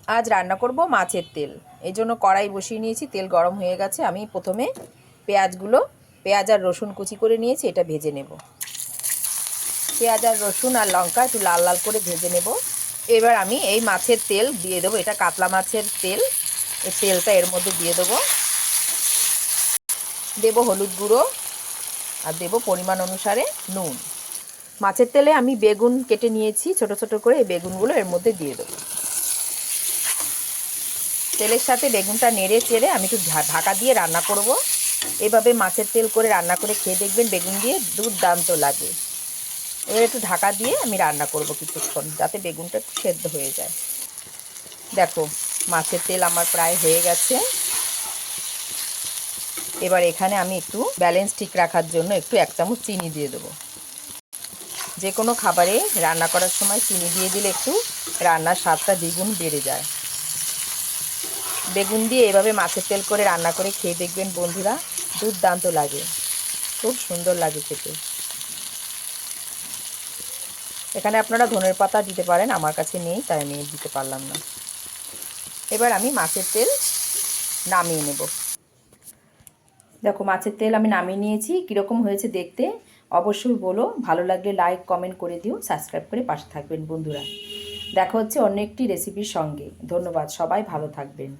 আজ রান্না করব মাছের তেল। এই জন্য কড়াই বসিয়ে নিয়েছি, তেল গরম হয়ে গেছে। আমি প্রথমে পেঁয়াজ আর রসুন কুচি করে নিয়েছি, এটা ভেজে নেব। পেঁয়াজ আর রসুন আর লঙ্কা একটু লাল লাল করে ভেজে নেব। এবার আমি এই মাছের তেল দিয়ে দেবো, এটা কাতলা মাছের তেল। এই তেলটা এর মধ্যে দিয়ে দেবো। দেবো হলুদ গুঁড়ো আর দেবো পরিমাণ অনুসারে নুন। মাছের তেলে আমি বেগুন কেটে নিয়েছি ছোট ছোট করে, এই বেগুনগুলো এর মধ্যে দিয়ে দেবো। তেলের সাথে বেগুনটা নেড়ে চেড়ে আমি একটু ঢাকা দিয়ে রান্না করব। এভাবে মাছের তেল করে রান্না করে খেয়ে দেখবেন, বেগুন দিয়ে দুর্দান্ত লাগে। এবার একটু ঢাকা দিয়ে আমি রান্না করব কিছুক্ষণ, যাতে বেগুনটা একটু সেদ্ধ হয়ে যায়। দেখো, মাছের তেল আমার প্রায় হয়ে গেছে। এবার এখানে আমি একটু ব্যালেন্স ঠিক রাখার জন্য একটু 1 চামচ চিনি দিয়ে দেবো। যে কোনো খাবারে রান্না করার সময় চিনি দিয়ে দিলে একটু রান্নার স্বাদটা দ্বিগুণ বেড়ে যায়। বেগুন দিয়ে এভাবে মাছের তেল করে রান্না করে খেয়ে দেখবেন বন্ধুরা, দুর্দান্ত লাগে, খুব সুন্দর লাগে খেতে। এখানে আপনারা ধনের পাতা দিতে পারেন, আমার কাছে নেই তাই আমি দিতে পারলাম না। এবার আমি মাছের তেল নামিয়ে নেব। দেখো, মাছের তেল আমি নামিয়ে নিয়েছি। কীরকম হয়েছে দেখতে অবশ্যই বলো। ভালো লাগলে লাইক কমেন্ট করে দিও, সাবস্ক্রাইব করে পাশে থাকবেন বন্ধুরা। দেখা হচ্ছে অন্য একটি রেসিপির সঙ্গে। ধন্যবাদ, সবাই ভালো থাকবেন।